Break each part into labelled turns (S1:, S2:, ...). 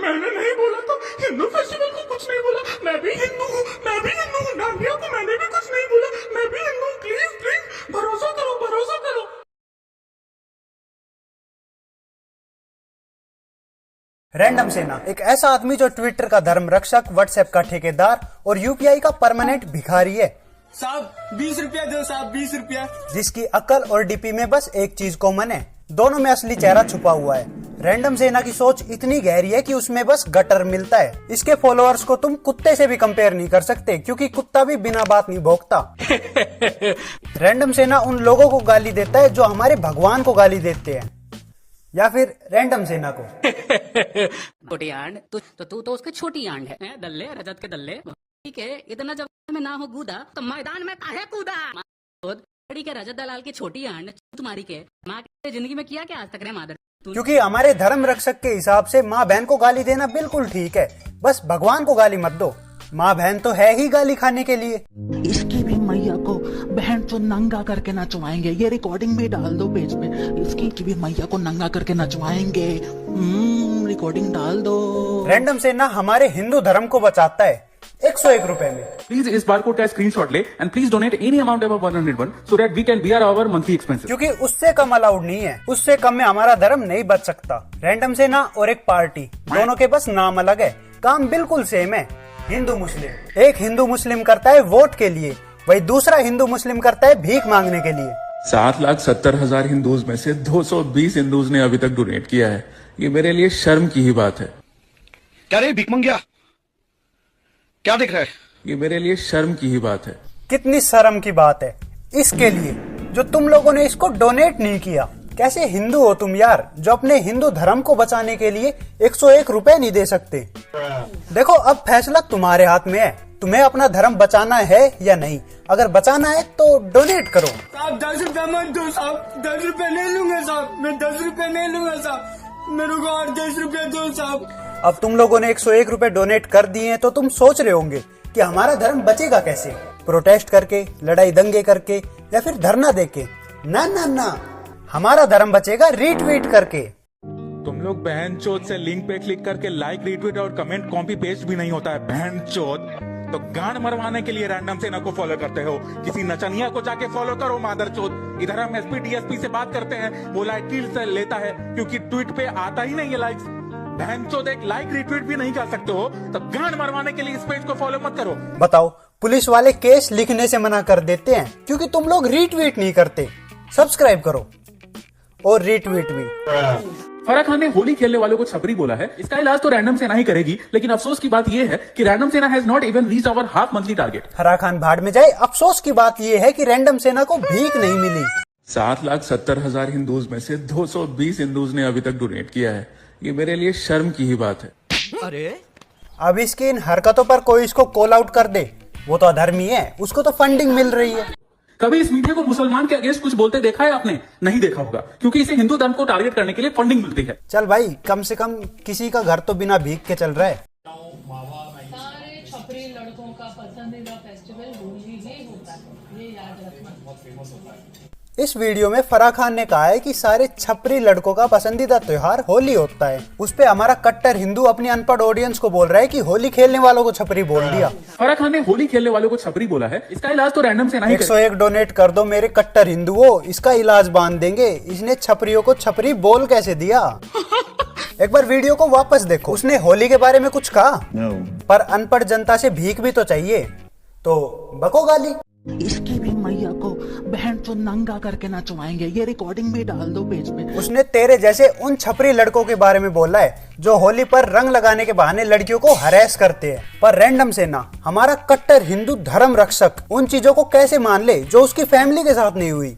S1: मैंने नहीं बोला था, हिंदू फेस्टिवल को कुछ नहीं बोला, मैं भी हिंदू हूँ, डांडिया को मैंने भी कुछ नहीं बोला, मैं भी हिंदू हूँ, प्लीज प्लीज भरोसा करो, भरोसा करो।
S2: रैंडम सेना एक ऐसा आदमी जो ट्विटर का धर्म रक्षक, व्हाट्सएप का ठेकेदार और यूपीआई का परमानेंट भिखारी है।
S3: साहब 20 रुपया दो साहब, 20 रुपया।
S2: जिसकी अकल और डीपी में बस एक चीज कॉमन है, दोनों में असली चेहरा छुपा हुआ है। रैंडम सेना की सोच इतनी गहरी है कि उसमें बस गटर मिलता है। इसके फॉलोअर्स को तुम कुत्ते से भी कंपेयर नहीं कर सकते, क्योंकि कुत्ता भी बिना बात नहीं भौंकता। रैंडम सेना उन लोगों को गाली देता है जो हमारे भगवान को गाली देते हैं, या फिर रैंडम सेना को।
S4: छोटी आंड तू तो उसकी छोटी आंड है, दल्ले रजत के दल्ले। ठीक है, इतना जब में ना हो कूदा तो मैदान में काहे कूदा। लड़ी के रजत दलाल की छोटी आंड तुम्हारी के माँ के जिंदगी में किया क्या आज तक रे मादर।
S2: क्योंकि हमारे धर्म रक्षक के हिसाब से माँ बहन को गाली देना बिल्कुल ठीक है, बस भगवान को गाली मत दो। माँ बहन तो है ही गाली खाने के लिए।
S5: इसकी भी मैया को बहन तो नंगा करके नचवाएंगे, ये रिकॉर्डिंग भी डाल दो पेज पे। इसकी भी मैया को नंगा करके नचवाएंगे, रिकॉर्डिंग डाल दो।
S2: रैंडम सेना हमारे हिंदू धर्म को बचाता है 101 रुपए में।
S1: प्लीज इस बारकोड का स्क्रीनशॉट ले and please donate any amount above 101 so that we can bear our monthly expenses.
S2: क्योंकि उससे कम अलाउड नहीं है, उससे कम में हमारा धर्म नहीं बच सकता। रैंडम सेना और एक पार्टी, दोनों के बस नाम अलग है, काम बिल्कुल सेम है। हिंदू मुस्लिम, एक हिंदू मुस्लिम करता है वोट के लिए, वही दूसरा हिंदू मुस्लिम करता है भीख मांगने के लिए।
S1: 7,70,000 हिंदूज में से 220 हिंदूज ने अभी तक डोनेट किया है। ये मेरे लिए शर्म की ही बात है।
S6: क्या रे भीख मंगिया, क्या दिख रहा है?
S1: ये मेरे लिए शर्म की ही बात है।
S2: कितनी शर्म की बात है इसके लिए जो तुम लोगों ने इसको डोनेट नहीं किया। कैसे हिंदू हो तुम यार, जो अपने हिंदू धर्म को बचाने के लिए 101 रुपए नहीं दे सकते। देखो अब फैसला तुम्हारे हाथ में है, तुम्हें अपना धर्म बचाना है या नहीं। अगर बचाना है तो डोनेट करो।
S3: साहब 10 रुपया मत दो साहब, 10 रुपया नहीं लूंगा साहब, मैं 10 रुपया नहीं लूंगा साहब, मेरे को और 10 रुपया दो साहब।
S2: अब तुम लोगों ने 101 रुपए डोनेट कर दिए हैं तो तुम सोच रहे होंगे कि हमारा धर्म बचेगा कैसे, प्रोटेस्ट करके, लड़ाई दंगे करके, या फिर धरना देके। ना ना ना, हमारा धर्म बचेगा रीट्वीट करके।
S1: तुम लोग बहन चोद से लिंक पे क्लिक करके लाइक, रीट्वीट और कमेंट कॉपी पेस्ट भी नहीं होता है बहन चोद। तो गांड मरवाने के लिए रैंडम सेना को फॉलो करते हो, किसी नचनिया को जाके फॉलो करो मादर चोद। इधर हम एसपी डीएसपी से बात करते हैं, वो लाइक से लेता है क्योंकि ट्वीट पे आता ही नहीं है लाइक्स। बहन चोद एक लाइक रिट्वीट भी नहीं कर सकते हो, तब गांड मरवाने के लिए इस पेज को फॉलो मत करो।
S2: बताओ, पुलिस वाले केस लिखने से मना कर देते हैं क्योंकि तुम लोग रीट्वीट नहीं करते। सब्सक्राइब करो और रीट्वीट भी।
S1: फराह खान ने होली खेलने वालों को छपरी बोला है, इसका इलाज तो रैंडम सेना ही करेगी। लेकिन अफसोस की बात यह है कि Random Sena has not even reached our half monthly target.
S2: Farah Khan भाड़ में जाए, अफसोस की बात यह है कि रैंडम सेना को भीख नहीं मिली।
S1: 7,70,000 हिंदूज में से 220 हिंदूज ने अभी तक डोनेट किया है। ये मेरे लिए शर्म की ही बात है।
S5: अरे
S2: अब इसकी इन हरकतों पर कोई इसको कॉल आउट कर दे, वो तो अधर्मी है, उसको तो फंडिंग मिल रही है।
S1: कभी इस मीडिया को मुसलमान के अगेंस्ट कुछ बोलते देखा है आपने? नहीं देखा होगा, क्योंकि इसे हिंदू धर्म को टारगेट करने के लिए फंडिंग मिलती है।
S2: चल भाई, कम से कम किसी का घर तो बिना भीख के चल रहा है।
S7: सारे छपरी लड़कों का पसंदीदा फेस्टिवल होली ही होता है, ये याद रखना।
S2: इस वीडियो में फराह खान ने कहा है कि सारे छपरी लड़कों का पसंदीदा त्योहार होली होता है। उस पे हमारा कट्टर हिंदू अपनी अनपढ़ ऑडियंस को बोल रहा है कि होली खेलने वालों को छपरी बोल दिया।
S1: फराह खान ने होली खेलने वालों को छपरी बोला है, इसका इलाज तो रैंडम सेना ही
S2: 101 डोनेट कर दो मेरे कट्टर हिंदुओं, इसका इलाज बांध देंगे। इसने छपरियों को छपरी बोल कैसे दिया? एक बार वीडियो को वापस देखो, उसने होली के बारे में कुछ कहा पर अनपढ़ जनता से भीख भी तो चाहिए, तो बको गाली।
S5: इसकी भी मैया को बहन तो नंगा करके नचवाएंगे, ये रिकॉर्डिंग भी डाल दो पेज पे।
S2: उसने तेरे जैसे उन छपरी लड़कों के बारे में बोला है जो होली पर रंग लगाने के बहाने लड़कियों को हरेस करते हैं। पर रैंडम सेना, हमारा कट्टर हिंदू धर्म रक्षक, उन चीजों को कैसे मान ले जो उसकी फैमिली के साथ नहीं हुई।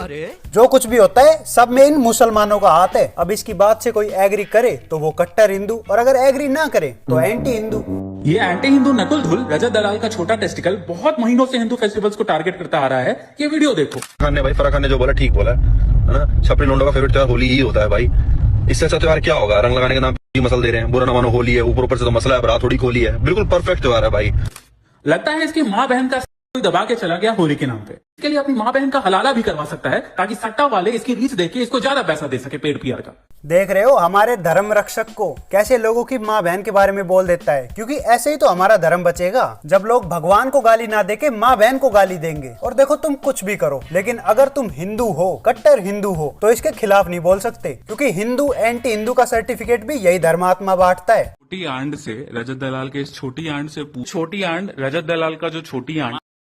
S5: अरे
S2: जो कुछ भी होता है सब में इन मुसलमानों का हाथ है। अब इसकी बात से कोई एग्री करे तो वो कट्टर हिंदू, और अगर एग्री ना करे तो एंटी हिंदू।
S1: ये एंटी हिंदू नकुल धुल, रजत दलाल का छोटा टेस्टिकल, बहुत महीनों से हिंदू फेस्टिवल्स को टारगेट करता आ रहा है। ये वीडियो देखो।
S6: फराह खान ने जो बोला ठीक बोला है ना। छपरी लोंडों का फेवरेट त्योहार होली ही होता है भाई, इससे अच्छा त्योहार क्या होगा? रंग लगाने के नाम पे मसल दे रहे हैं, बुरा ना मानो होली है, ऊपर से तो मसला है, रात थोड़ी खोली है, बिल्कुल परफेक्ट त्योहार है भाई।
S1: लगता है इसकी माँ बहन का कोई दबा के चला गया होली के नाम पे। इसके लिए अपनी माँ बहन का हलाला भी करवा सकता है ताकि सट्टा वाले इसकी रीच देख के इसको ज्यादा पैसा दे सके पेड पीआर का।
S2: देख रहे हो हमारे धर्म रक्षक को कैसे लोगों की माँ बहन के बारे में बोल देता है, क्योंकि ऐसे ही तो हमारा धर्म बचेगा जब लोग भगवान को गाली ना देके माँ बहन को गाली देंगे। और देखो तुम कुछ भी करो, लेकिन अगर तुम हिंदू हो, कट्टर हिंदू हो, तो इसके खिलाफ नहीं बोल सकते, क्योंकि हिंदू एंटी हिंदू का सर्टिफिकेट भी यही धर्मात्मा बांटता है।
S1: छोटी आंड से रजत दलाल के इस छोटी आंड से छोटी आंड रजत दलाल का जो छोटी आंड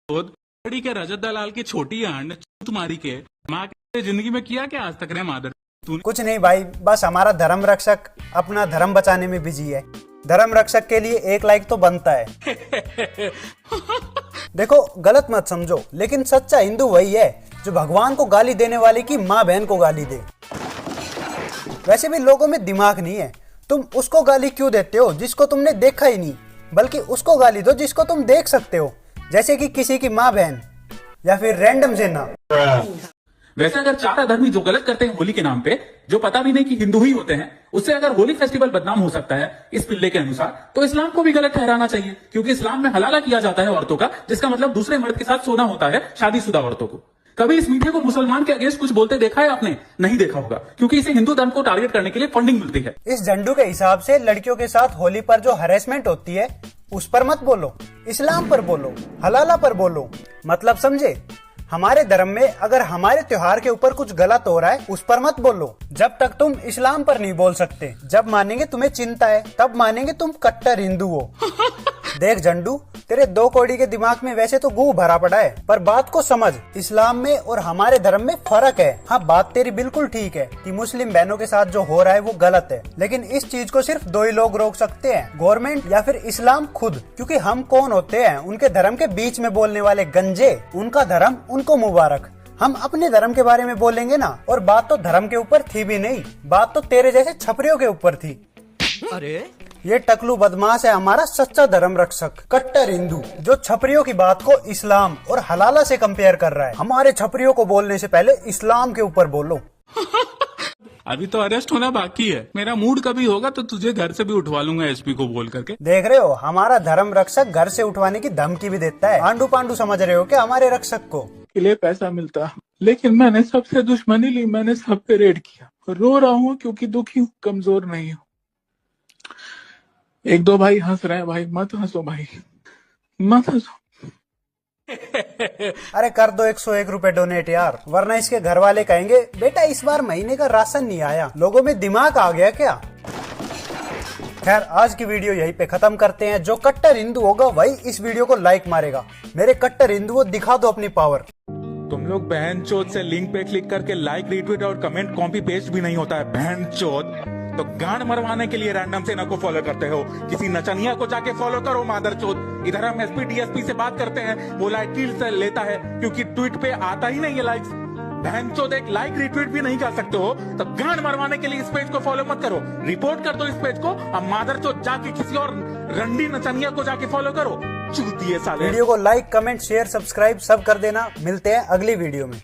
S1: लड़ी के रजत दलाल की छोटी आंड तुम्हारी के माँ के जिंदगी में किया क्या आज तक रे मादर?
S2: कुछ नहीं भाई, बस हमारा धर्म रक्षक अपना धर्म बचाने में बिजी है। धर्म रक्षक के लिए 1 लाइक तो बनता है। देखो गलत मत समझो, लेकिन सच्चा हिंदू वही है जो भगवान को गाली देने वाले की माँ बहन को गाली दे। वैसे भी लोगों में दिमाग नहीं है, तुम उसको गाली क्यों देते हो जिसको तुमने देखा ही नहीं, बल्कि उसको गाली दो जिसको तुम देख सकते हो, जैसे कि किसी की माँ बहन या फिर रैंडम सेना।
S1: वैसे अगर 4 अधर्मी जो गलत करते हैं होली के नाम पे, जो पता भी नहीं कि हिंदू ही होते हैं, उससे अगर होली फेस्टिवल बदनाम हो सकता है इस पिल्ले के अनुसार, तो इस्लाम को भी गलत ठहराना चाहिए, क्योंकि इस्लाम में हलाला किया जाता है औरतों का, जिसका मतलब दूसरे मर्द के साथ सोना होता है शादीशुदा औरतों को। कभी इस मीडिया को मुसलमान के अगेंस्ट कुछ बोलते देखा है आपने? नहीं देखा होगा, क्योंकि इसे हिंदू धर्म को टारगेट करने के लिए फंडिंग मिलती है।
S2: इस झंडू के हिसाब से लड़कियों के साथ होली पर जो हरेसमेंट होती है उस पर मत बोलो, इस्लाम पर बोलो, हलाला पर बोलो। मतलब समझे? हमारे धर्म में अगर हमारे त्योहार के ऊपर कुछ गलत हो रहा है उस पर मत बोलो, जब तक तुम इस्लाम पर नहीं बोल सकते। जब मानेंगे तुम्हें चिंता है, तब मानेंगे तुम कट्टर हिंदू हो। देख झंडू, तेरे 2 कौड़ी के दिमाग में वैसे तो गू भरा पड़ा है, पर बात को समझ, इस्लाम में और हमारे धर्म में फर्क है। हाँ, बात तेरी बिल्कुल ठीक है कि मुस्लिम बहनों के साथ जो हो रहा है वो गलत है, लेकिन इस चीज को सिर्फ 2 ही लोग रोक सकते हैं, गवर्नमेंट या फिर इस्लाम खुद। क्योंकि हम कौन होते हैं उनके धर्म के बीच में बोलने वाले गंजे? उनका धर्म उनको मुबारक। हम अपने धर्म के बारे में बोलेंगे ना, और बात तो धर्म के ऊपर थी भी नहीं, बात तो तेरे जैसे छपरियों के ऊपर थी।
S8: अरे
S2: ये टकलू बदमाश है हमारा सच्चा धर्म रक्षक, कट्टर हिंदू, जो छपरियों की बात को इस्लाम और हलाला से कंपेयर कर रहा है। हमारे छपरियों को बोलने से पहले इस्लाम के ऊपर बोलो।
S1: अभी तो अरेस्ट होना बाकी है, मेरा मूड कभी होगा तो तुझे घर से भी उठवा लूंगा एसपी को बोल करके।
S2: देख रहे हो, हमारा धर्म रक्षक घर से उठवाने की धमकी भी देता है। आंडू पांडू समझ रहे हो क्या हमारे रक्षक को?
S1: के लिए पैसा मिलता, लेकिन मैंने सबसे दुश्मनी ली, मैंने सब पे रेड किया। रो रहा हूँ क्योंकि दुखी हूँ, कमजोर नहीं हूँ। 1-2 भाई हंस रहे हैं, भाई मत हंसो, भाई मत हंसो।
S2: अरे कर दो 101 रुपए डोनेट यार, वरना इसके घर वाले कहेंगे बेटा इस बार महीने का राशन नहीं आया। लोगों में दिमाग आ गया क्या? खैर, आज की वीडियो यहीं पे खत्म करते हैं। जो कट्टर हिंदू होगा वही इस वीडियो को लाइक मारेगा। मेरे कट्टर हिंदुओं, दिखा दो अपनी पावर।
S1: तुम लोग बहन चोद से लिंक पे क्लिक करके लाइक, रीट्वीट और कमेंट कॉपी पेस्ट भी नहीं होता है बहन चोद। तो गांड मरवाने के लिए रैंडम सेना को फॉलो करते हो, किसी नचनिया को जाके फॉलो करो मादर चोद। इधर हम एसपी डीएसपी से बात करते हैं, वो लाइक से लेता है क्योंकि ट्वीट पे आता ही नहीं है लाइक्स। बहन चोद एक लाइक रिट्वीट भी नहीं कर सकते हो, तो गांड मरवाने के लिए इस पेज को फॉलो मत करो, रिपोर्ट कर दो इस पेज को। अब मादर चोद जाके किसी और रंडी नचनिया को जाके फॉलो करो, चूतिए साले।
S2: वीडियो को लाइक, कमेंट, शेयर, सब्सक्राइब सब कर देना। मिलते हैं अगली वीडियो में।